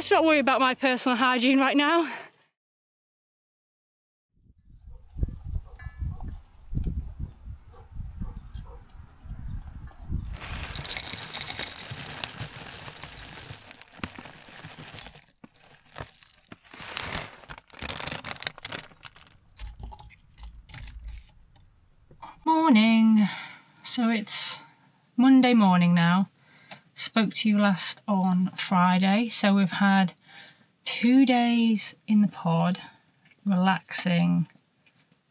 let's not worry about my personal hygiene right now. Morning. So it's Monday morning now. Spoke to you last on Friday, so we've had 2 days in the pod, relaxing,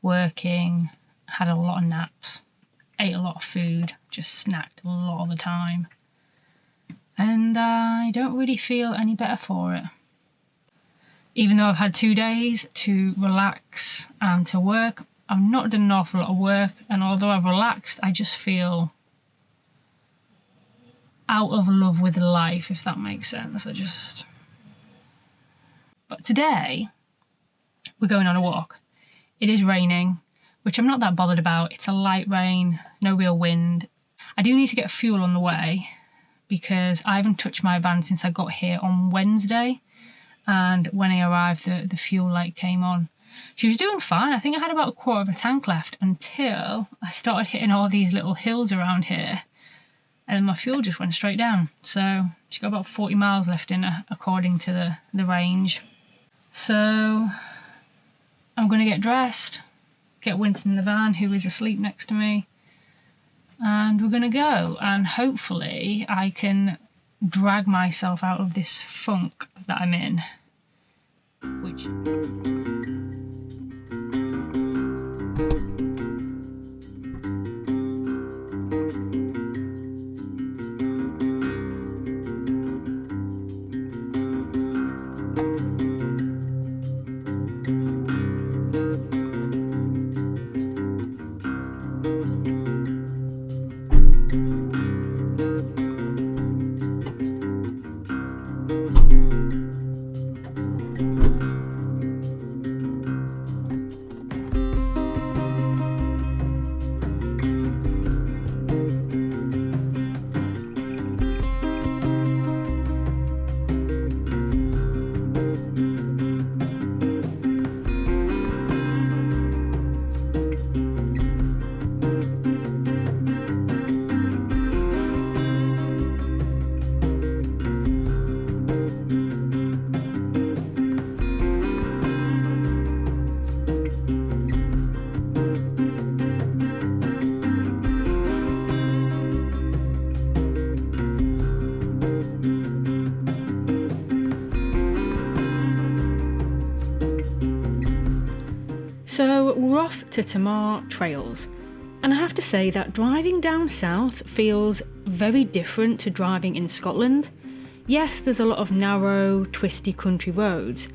working, had a lot of naps, ate a lot of food, just snacked a lot of the time, and I don't really feel any better for it. Even though I've had 2 days to relax and to work, I've not done an awful lot of work, and although I've relaxed, I just feel out of love with life, if that makes sense. But today, we're going on a walk. It is raining, which I'm not that bothered about. It's a light rain, no real wind. I do need to get fuel on the way because I haven't touched my van since I got here on Wednesday, and when I arrived, the fuel light came on. She was doing fine. I think I had about a quarter of a tank left until I started hitting all these little hills around here. And then my fuel just went straight down. So she got about 40 miles left in her, according to the range. So I'm going to get dressed, get Winston in the van, who is asleep next to me, and we're going to go. And hopefully I can drag myself out of this funk that I'm in. Which... So we're off to Tamar Trails, and I have to say that driving down south feels very different to driving in Scotland. Yes, there's a lot of narrow, twisty country roads,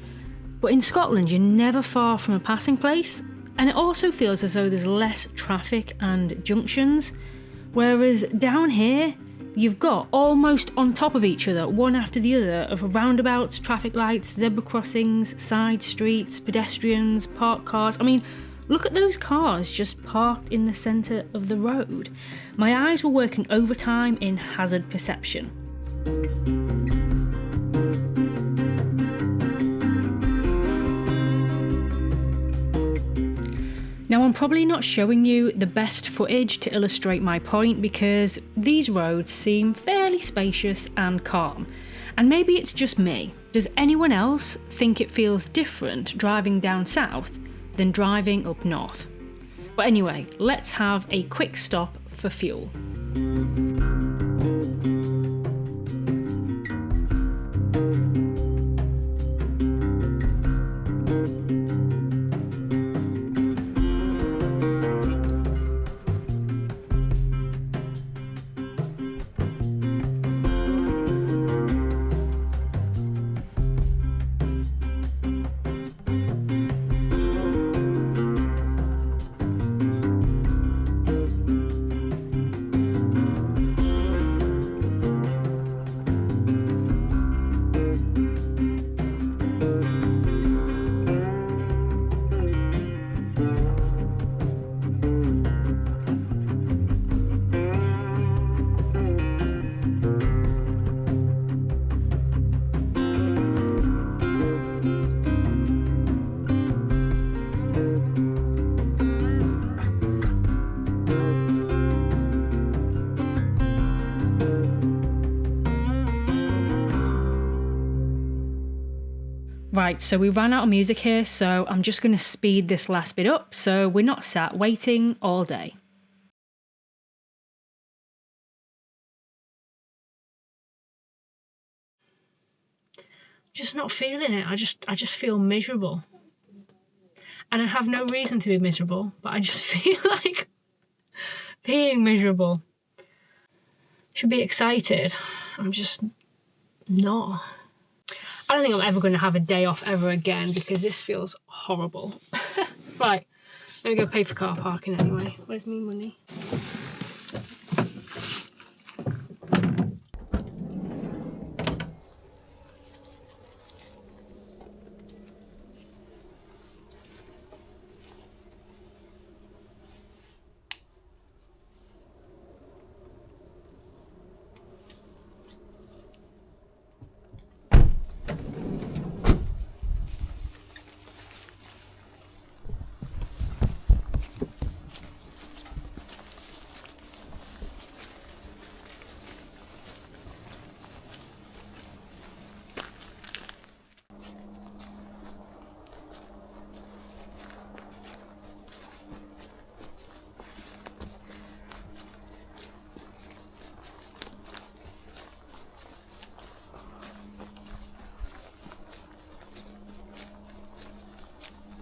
but in Scotland you're never far from a passing place, and it also feels as though there's less traffic and junctions, whereas down here you've got almost on top of each other, one after the other, of roundabouts, traffic lights, zebra crossings, side streets, pedestrians, parked cars. I mean, look at those cars just parked in the centre of the road. My eyes were working overtime in hazard perception. Now, I'm probably not showing you the best footage to illustrate my point because these roads seem fairly spacious and calm. And maybe it's just me. Does anyone else think it feels different driving down south than driving up north? But anyway, let's have a quick stop for fuel. Right, so we ran out of music here, so I'm just going to speed this last bit up so we're not sat waiting all day. Just not feeling it. I just feel miserable. And I have no reason to be miserable, but I just feel like being miserable. Should be excited. I'm just not. I don't think I'm ever going to have a day off ever again because this feels horrible. Right, let me go pay for car parking anyway. Where's me money?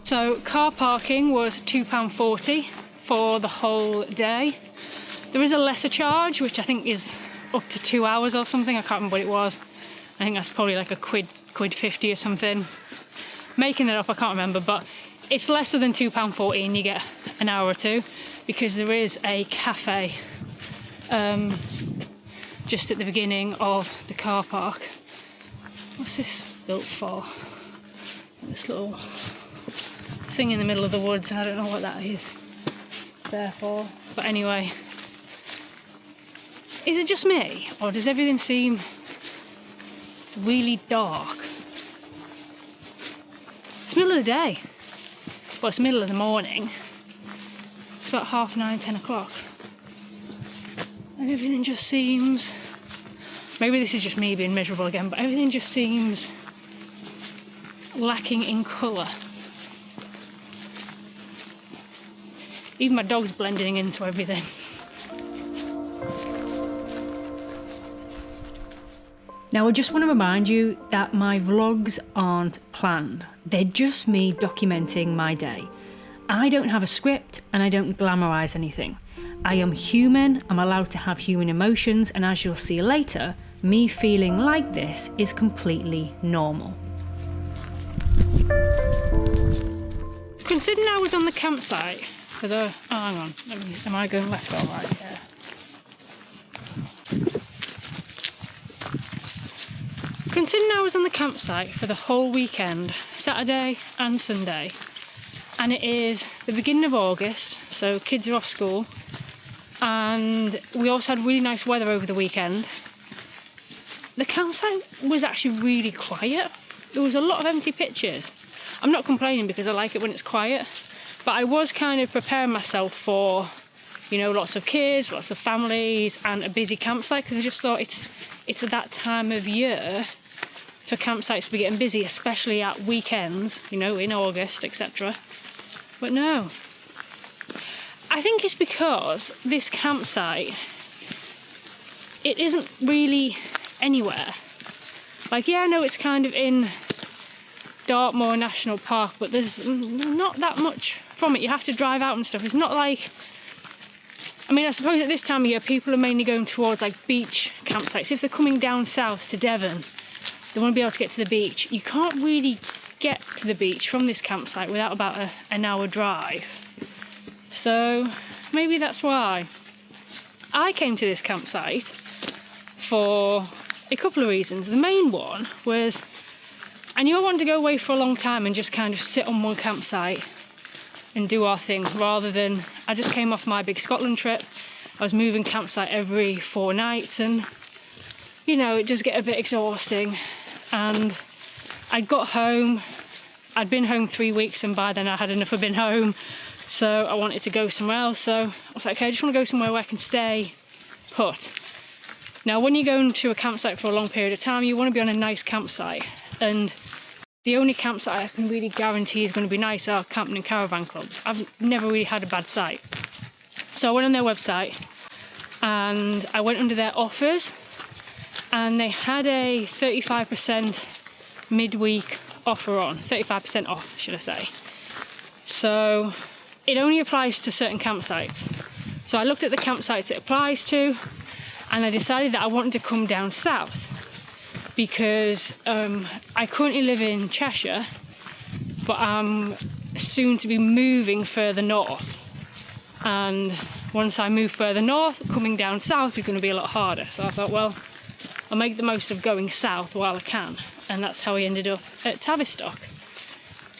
So car parking was £2.40 for the whole day. There is a lesser charge, which I think is up to 2 hours or something. I can't remember what it was. I think that's probably like a quid 50 or something. Making that up, I can't remember, but it's lesser than £2.40 and you get an hour or two because there is a cafe just at the beginning of the car park. What's this built for? This little thing in the middle of the woods. I don't know what that is there for. But anyway, is it just me or does everything seem really dark? It's middle of the day. Well, it's middle of the morning. It's about 9:30, 10 o'clock. And everything just seems... Maybe this is just me being miserable again, but everything just seems lacking in colour. Even my dog's blending into everything. Now I just want to remind you that my vlogs aren't planned. They're just me documenting my day. I don't have a script and I don't glamorise anything. I am human, I'm allowed to have human emotions, and as you'll see later, me feeling like this is completely normal. Considering I was on the campsite for the... Oh, hang on. Am I going left or right? Yeah. Considering I was on the campsite for the whole weekend, Saturday and Sunday, and it is the beginning of August, so kids are off school, and we also had really nice weather over the weekend, the campsite was actually really quiet. There was a lot of empty pitches. I'm not complaining because I like it when it's quiet, but I was kind of preparing myself for, you know, lots of kids, lots of families, and a busy campsite, because I just thought it's at that time of year for campsites to be getting busy, especially at weekends, you know, in August, etc. But no. I think it's because this campsite, it isn't really anywhere. Like, yeah, I know it's kind of in Dartmoor National Park, but there's not that much from it. You have to drive out and stuff. It's not like... I mean, I suppose at this time of year, people are mainly going towards, like, beach campsites. If they're coming down south to Devon, they want to be able to get to the beach. You can't really get to the beach from this campsite without about an hour drive. So maybe that's why. I came to this campsite for a couple of reasons. The main one was I knew I wanted to go away for a long time and just kind of sit on one campsite and do our thing, rather than... I just came off my big Scotland trip. I was moving campsite every 4 nights, and, you know, it does get a bit exhausting. And I got home, I'd been home 3 weeks, and by then I had enough of being home, so I wanted to go somewhere else. So I was like, okay, I just want to go somewhere where I can stay put. Now, when you go into a campsite for a long period of time, you want to be on a nice campsite, and the only campsite I can really guarantee is going to be nice are camping and caravan clubs. I've never really had a bad site. So I went on their website and I went under their offers, and they had a 35% midweek offer on, 35% off, should I say. So it only applies to certain campsites. So I looked at the campsites it applies to, and I decided that I wanted to come down south because I currently live in Cheshire, but I'm soon to be moving further north. And once I move further north, coming down south is going to be a lot harder. So I thought, well, I'll make the most of going south while I can. And that's how I ended up at Tavistock.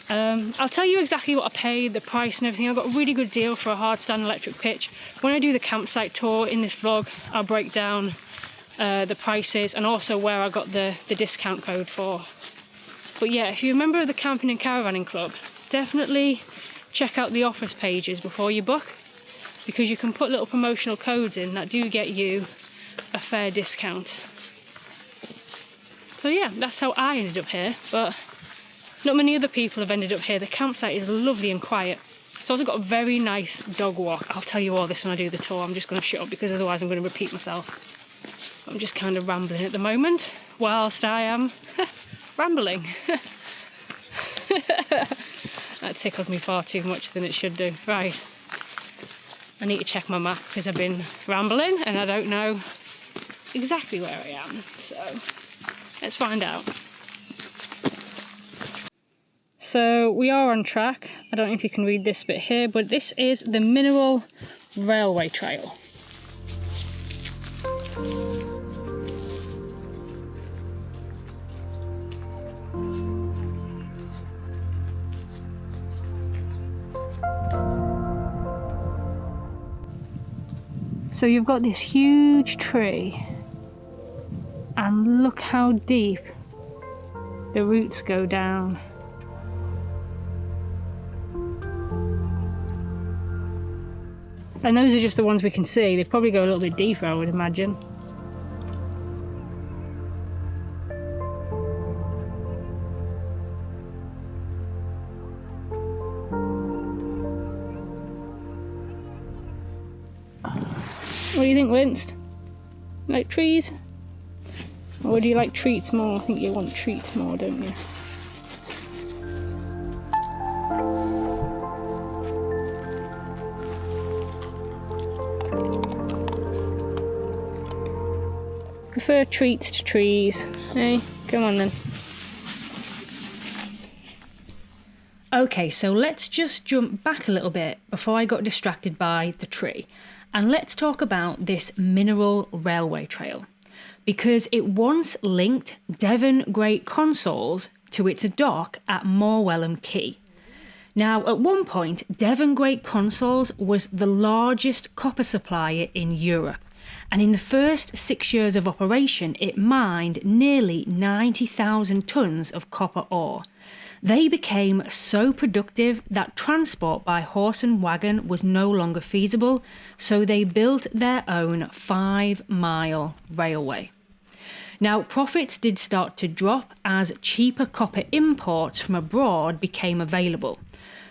I'll tell you exactly what I paid, the price and everything. I got a really good deal for a hardstand electric pitch. When I do the campsite tour in this vlog, I'll break down the prices and also where I got the discount code for. But yeah, if you're a member of the Camping and Caravanning Club, definitely check out the offers pages before you book, because you can put little promotional codes in that do get you a fair discount. So yeah, that's how I ended up here, but not many other people have ended up here. The campsite is lovely and quiet. It's also got a very nice dog walk. I'll tell you all this when I do the tour. I'm just going to shut up because otherwise I'm going to repeat myself. I'm just kind of rambling at the moment whilst I am rambling. That tickled me far too much than it should do. Right, I need to check my map because I've been rambling and I don't know exactly where I am. So let's find out. So we are on track. I don't know if you can read this bit here, but this is the Mineral Railway Trail. So you've got this huge tree, and look how deep the roots go down. And those are just the ones we can see. They probably go a little bit deeper, I would imagine. What do you think, Winst? Like trees? Or do you like treats more? I think you want treats more, don't you? Prefer treats to trees. Hey, come on then. Okay, so let's just jump back a little bit before I got distracted by the tree. And let's talk about this Mineral Railway Trail, because it once linked Devon Great Consols to its dock at Morwellham Quay. Now, at one point, Devon Great Consols was the largest copper supplier in Europe, and in the first 6 years of operation, it mined nearly 90,000 tonnes of copper ore. They became so productive that transport by horse and wagon was no longer feasible, so they built their own 5-mile railway. Now, profits did start to drop as cheaper copper imports from abroad became available.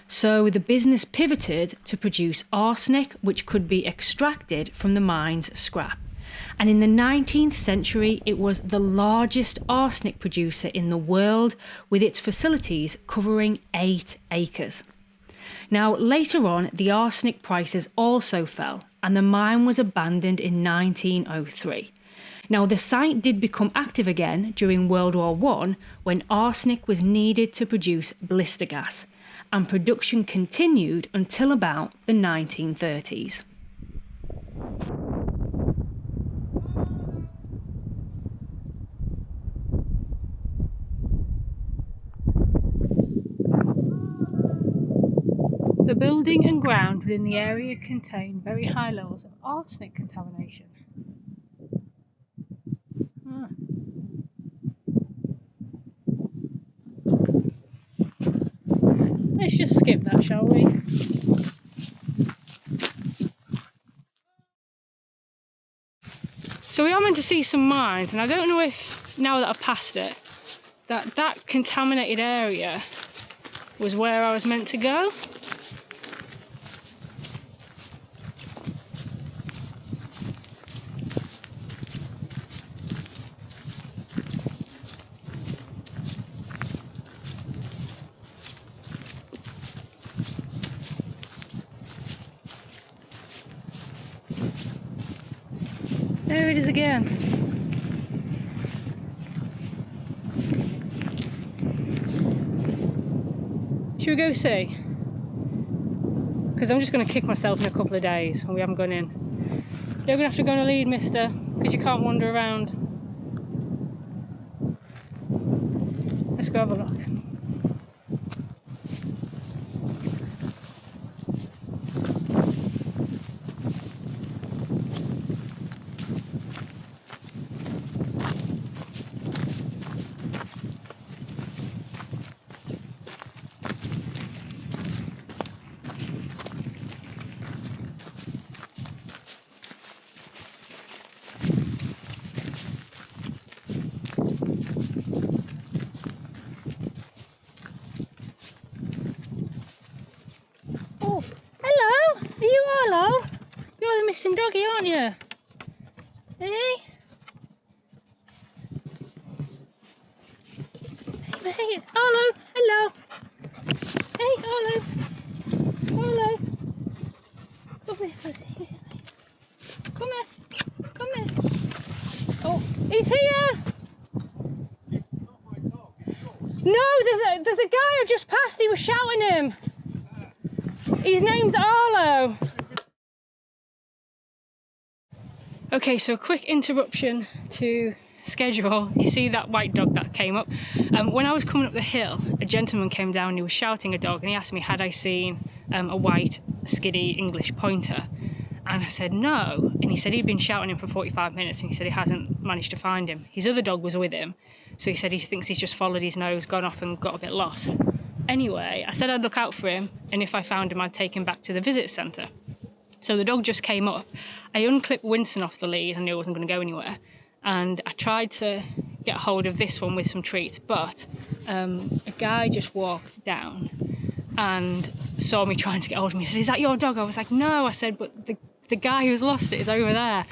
So the business pivoted to produce arsenic, which could be extracted from the mine's scrap. And in the 19th century, it was the largest arsenic producer in the world, with its facilities covering 8 acres. Now, later on, the arsenic prices also fell, and the mine was abandoned in 1903. Now, the site did become active again during World War I, when arsenic was needed to produce blister gas, and production continued until about the 1930s. The building and ground within the area contain very high levels of arsenic contamination. Let's just skip that, shall we? So we are meant to see some mines, and I don't know if, now that I've passed it, that contaminated area was where I was meant to go. There it is again. Should we go see? Because I'm just going to kick myself in a couple of days when we haven't gone in. You're going to have to go on a lead, mister, because you can't wander around. Let's go have a look. Missing doggy, aren't you? Hey? Hey, mate. Hello. Hello. Hey, hello. Hello. Come here, fuzzy. Come here. Come here. Oh, he's here. It's not my dog, it's yours. No, there's a guy who just passed. He was shouting him. His name's Arlo. Okay, so a quick interruption to schedule. You see that white dog that came up? When I was coming up the hill, a gentleman came down and he was shouting a dog, and he asked me had I seen a white skinny English pointer, and I said no, and he said he'd been shouting him for 45 minutes and he said he hasn't managed to find him. His other dog was with him, so he said he thinks he's just followed his nose, gone off and got a bit lost. Anyway, I said I'd look out for him, and if I found him I'd take him back to the visit centre. So the dog just came up. I unclipped Winston off the lead. I knew it wasn't going to go anywhere. And I tried to get hold of this one with some treats, but a guy just walked down and saw me trying to get hold of me. He said, "Is that your dog?" I was like, "No." I said, "But the guy who's lost it is over there."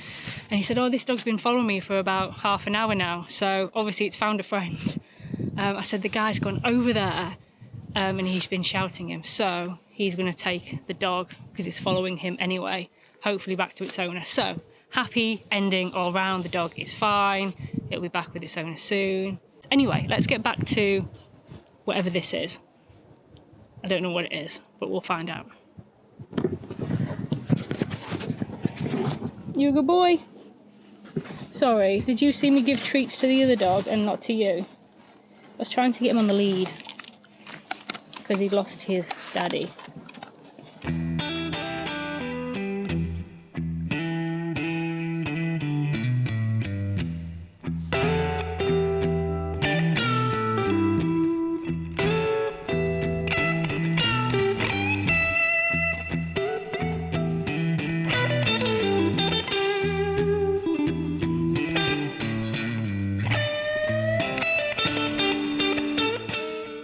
And he said, "Oh, this dog's been following me for about half an hour now. So obviously it's found a friend." I said, "The guy's gone over there and he's been shouting him. So he's going to take the dog, because it's following him anyway, hopefully back to its owner." So happy ending all round. The dog is fine. It'll be back with its owner soon. Anyway, let's get back to whatever this is. I don't know what it is, but we'll find out. You a good boy? Sorry, did you see me give treats to the other dog and not to you? I was trying to get him on the lead because he'd lost his daddy.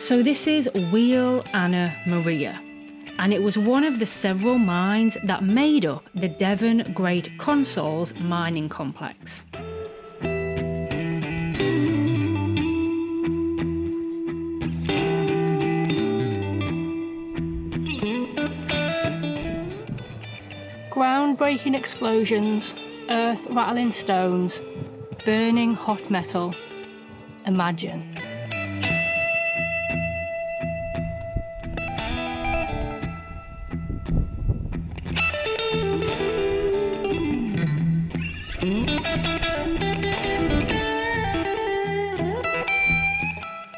So this is Wheal Anna Maria, and it was one of the several mines that made up the Devon Great Consols mining complex. Groundbreaking explosions, earth rattling stones, burning hot metal. Imagine.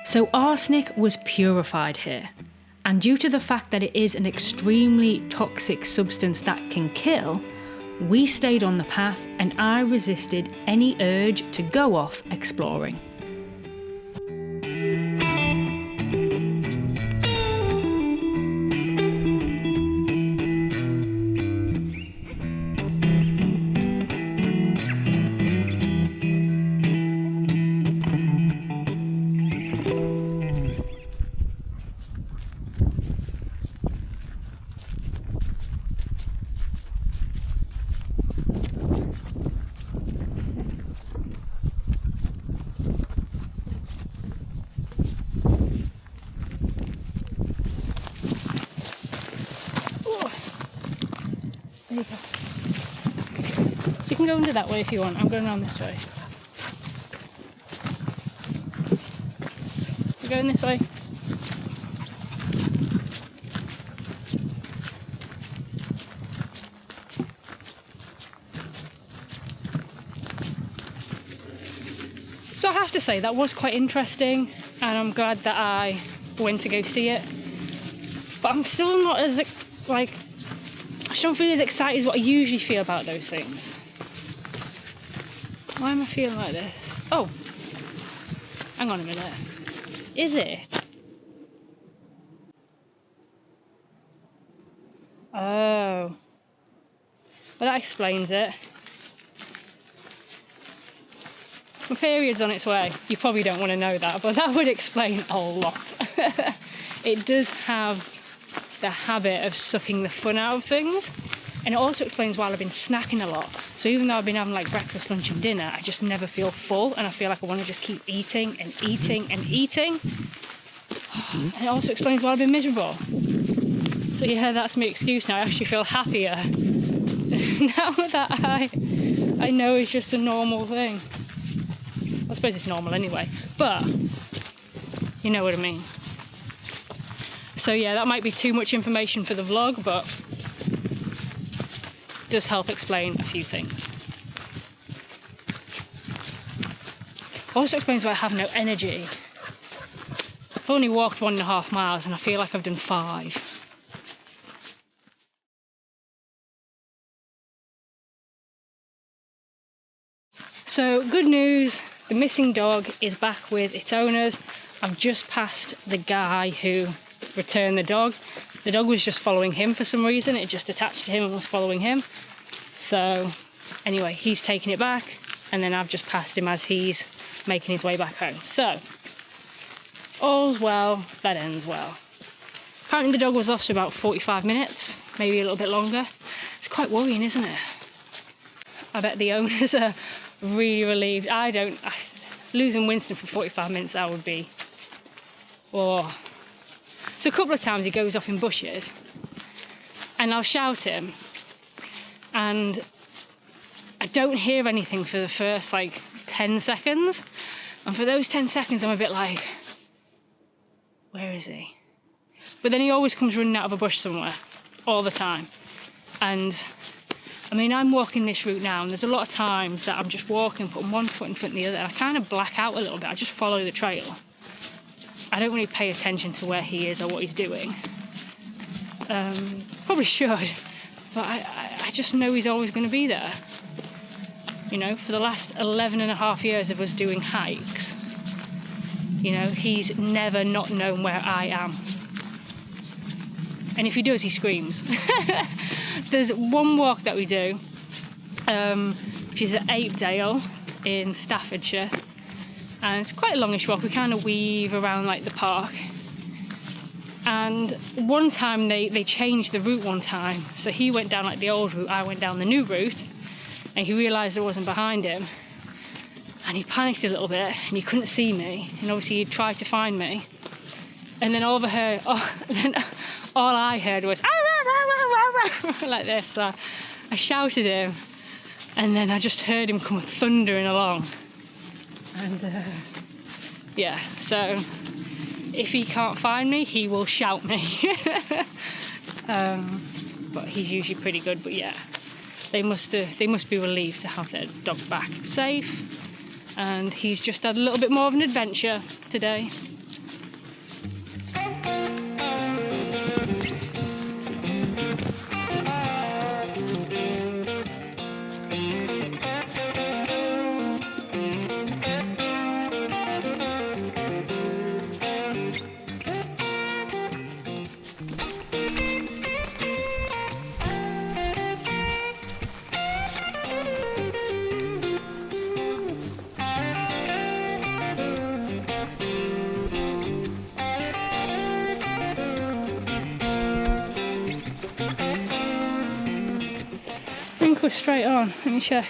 So arsenic was purified here, and due to the fact that it is an extremely toxic substance that can kill, we stayed on the path and I resisted any urge to go off exploring. There you go. You can go under that way if you want. I'm going around this way. You're going this way. So I have to say that was quite interesting, and I'm glad that I went to go see it. But I'm still not as like, I don't feel as excited as what I usually feel about those things. Why am I feeling like this? Oh, hang on a minute. Is it? Oh, well, that explains it. My period's on its way. You probably don't want to know that, but that would explain a lot. It does have the habit of sucking the fun out of things, and it also explains why I've been snacking a lot. So even though I've been having like breakfast, lunch and dinner, I just never feel full, and I feel like I want to just keep eating and eating and eating. And it also explains why I've been miserable. So yeah, that's my excuse now. I actually feel happier now that I know it's just a normal thing. I suppose it's normal anyway, but you know what I mean. So yeah, that might be too much information for the vlog, but it does help explain a few things. Also explains why I have no energy. I've only walked 1.5 miles and I feel like I've done 5. So good news, the missing dog is back with its owners. I've just passed the guy who returned the dog. The dog was just following him for some reason. It just attached to him and was following him. So anyway, he's taking it back, and then I've just passed him as he's making his way back home. So all's well that ends well. Apparently the dog was lost for about 45 minutes, maybe a little bit longer. It's quite worrying, isn't it? I bet the owners are really relieved. Losing Winston for 45 minutes, that would be, oh. So a couple of times he goes off in bushes and I'll shout him and I don't hear anything for the first like 10 seconds. And for those 10 seconds I'm a bit like, where is he? But then he always comes running out of a bush somewhere, all the time. And I mean, I'm walking this route now, and there's a lot of times that I'm just walking, putting one foot in front of the other, and I kind of black out a little bit. I just follow the trail. I don't really pay attention to where he is or what he's doing. Probably should, but I just know he's always going to be there. You know, for the last 11.5 years of us doing hikes, you know, he's never not known where I am. And if he does, he screams. There's one walk that we do, which is at Apedale in Staffordshire. And it's quite a longish walk. We kind of weave around like the park. And one time they changed the route one time. So he went down like the old route, I went down the new route. And he realised I wasn't behind him. And he panicked a little bit and he couldn't see me. And obviously he tried to find me. And then all I heard was like this. So I shouted him, and then I just heard him come thundering along. And yeah, so if he can't find me, he will shout me. But he's usually pretty good. But yeah, they must be relieved to have their dog back safe. And he's just had a little bit more of an adventure today. Wrinkle straight on, let me check.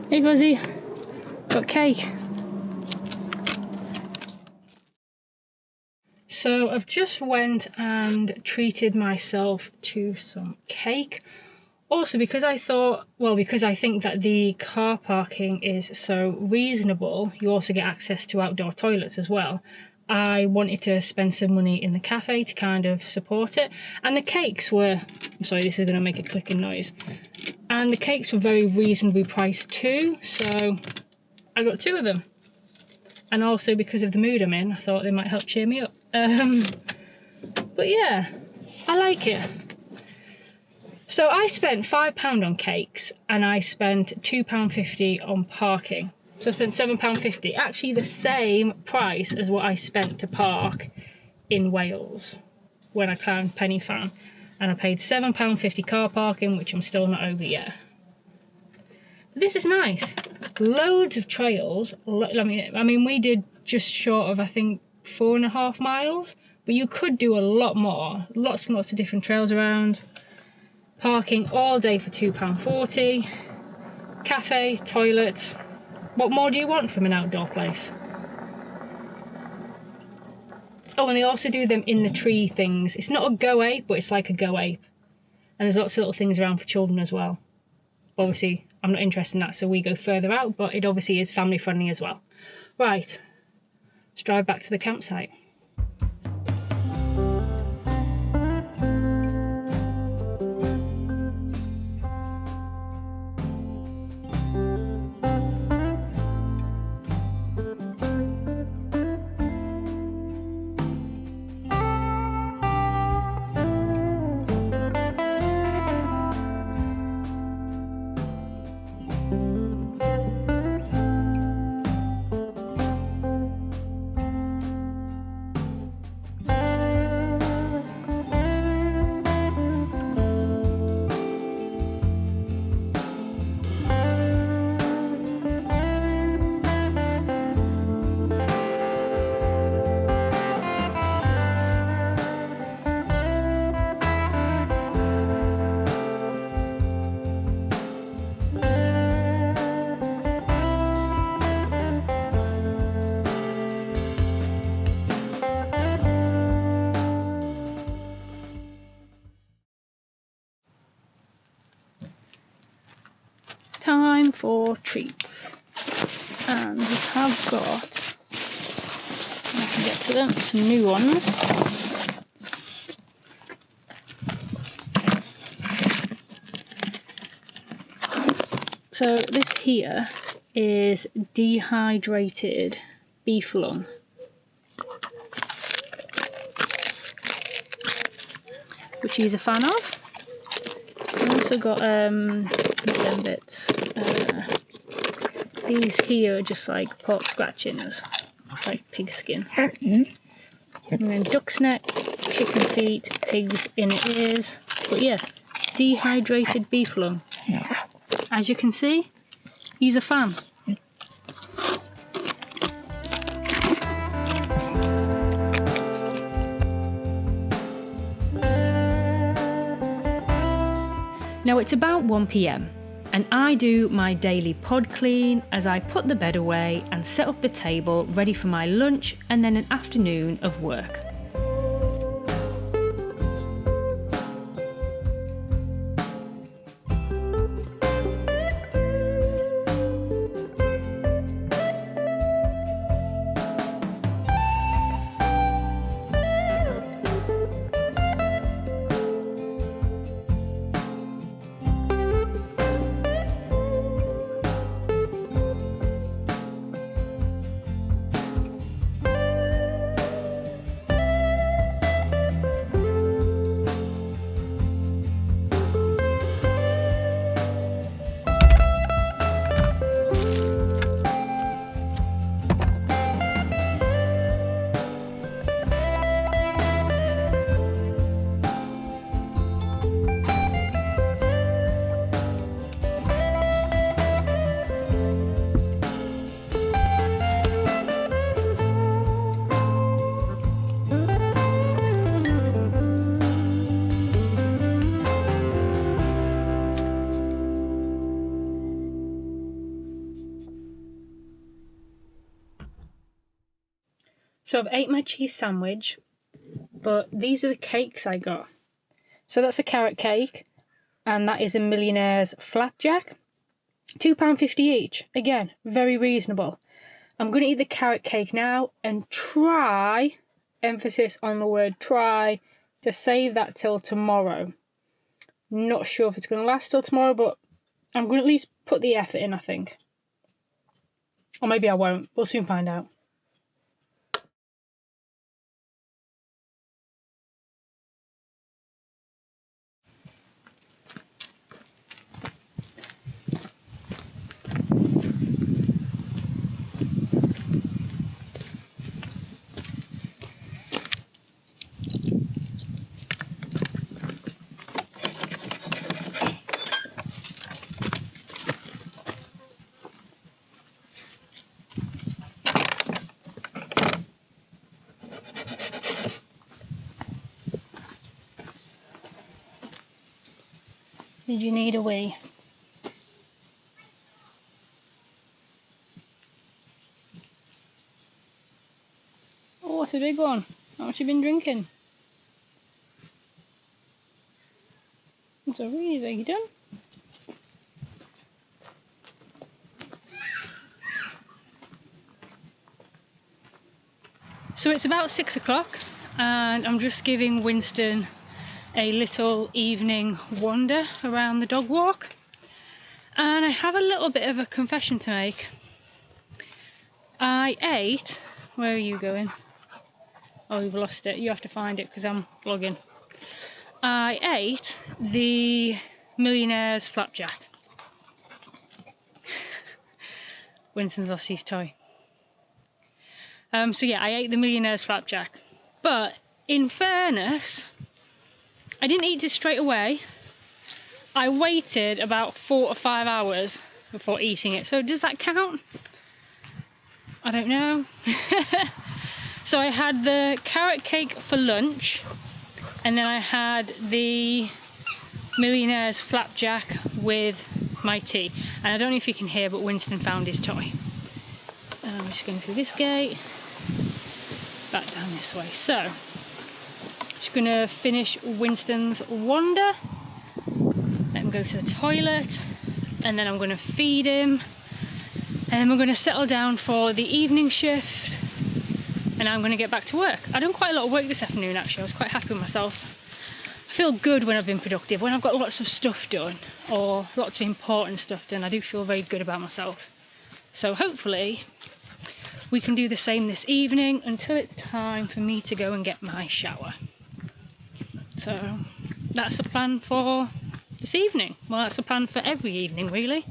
Hey Fuzzy, got cake. So I've just went and treated myself to some cake. Also because I thought, well, because I think that the car parking is so reasonable, you also get access to outdoor toilets as well. I wanted to spend some money in the cafe to kind of support it. And the cakes were, I'm sorry, this is going to make a clicking noise. And the cakes were very reasonably priced too, so I got 2 of them. And also because of the mood I'm in, I thought they might help cheer me up. But yeah, I like it. So I spent £5 on cakes and I spent £2.50 on parking. So I spent £7.50, actually the same price as what I spent to park in Wales when I climbed Penny Fan. And I paid £7.50 car parking, which I'm still not over yet. This is nice. Loads of trails. I mean, we did just short of, I think, 4.5 miles, but you could do a lot more. Lots and lots of different trails around. Parking all day for £2.40. Cafe, toilets. What more do you want from an outdoor place? Oh, and they also do them in the tree things. It's not a Go Ape, but it's like a Go Ape. And there's lots of little things around for children as well. Obviously, I'm not interested in that, so we go further out, but it obviously is family friendly as well. Right, let's drive back to the campsite. Time for treats, and we have got, I can get to them, some new ones. So this here is dehydrated beef lung. Which he's a fan of. I've also got them bits. These here are just like pork scratchings, like pig skin. And then duck's neck, chicken feet, pig's inner ears. But yeah, dehydrated beef lung. As you can see, he's a fan. Now it's about 1 PM and I do my daily pod clean as I put the bed away and set up the table ready for my lunch and then an afternoon of work. So I've ate my cheese sandwich, but these are the cakes I got. So that's a carrot cake, and that is a Millionaire's flapjack. £2.50 each. Again, very reasonable. I'm going to eat the carrot cake now and try, emphasis on the word try, to save that till tomorrow. Not sure if it's going to last till tomorrow, but I'm going to at least put the effort in, I think. Or maybe I won't. We'll soon find out. Did you need a wee? Oh, it's a big one. How much have you been drinking? It's a really big one. So it's about 6 o'clock and I'm just giving Winston a little evening wander around the dog walk, and I have a little bit of a confession to make. I ate, where are you going? Oh, you've lost it. You have to find it because I'm vlogging. I ate the Millionaire's flapjack. Winston's lost his toy. So yeah, I ate the Millionaire's flapjack, but in fairness, I didn't eat it straight away. I waited about 4 or 5 hours before eating it. So does that count? I don't know. So I had the carrot cake for lunch, and then I had the Millionaire's flapjack with my tea. And I don't know if you can hear, but Winston found his toy. And I'm just going through this gate, back down this way. So just gonna finish Winston's wander, let him go to the toilet, and then I'm gonna feed him, and then we're gonna settle down for the evening shift, and I'm gonna get back to work. I've done quite a lot of work this afternoon actually. I was quite happy with myself. I feel good when I've been productive. When I've got lots of stuff done, or lots of important stuff done, I do feel very good about myself. So hopefully we can do the same this evening until it's time for me to go and get my shower. So that's the plan for this evening. Well, that's the plan for every evening, really.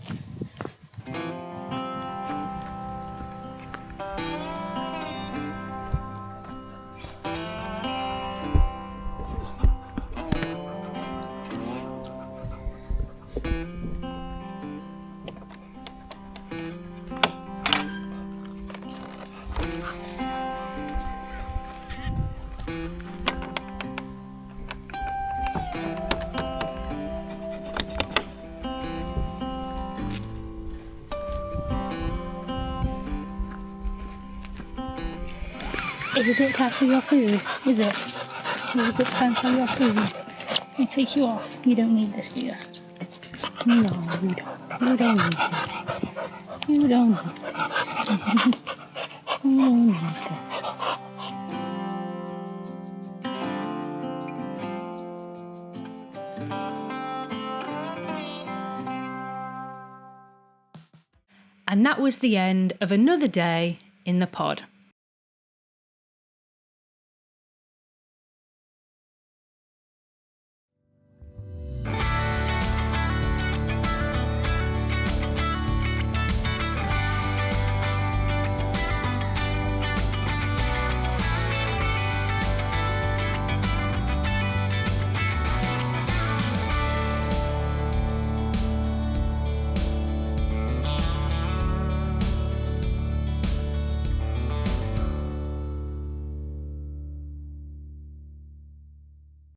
Is it time for your food? Is it? Is it time for your food? I take you off. You don't need this, do you? No, you don't. You don't need this. You don't need this. You don't need this. And that was the end of another day in the pod.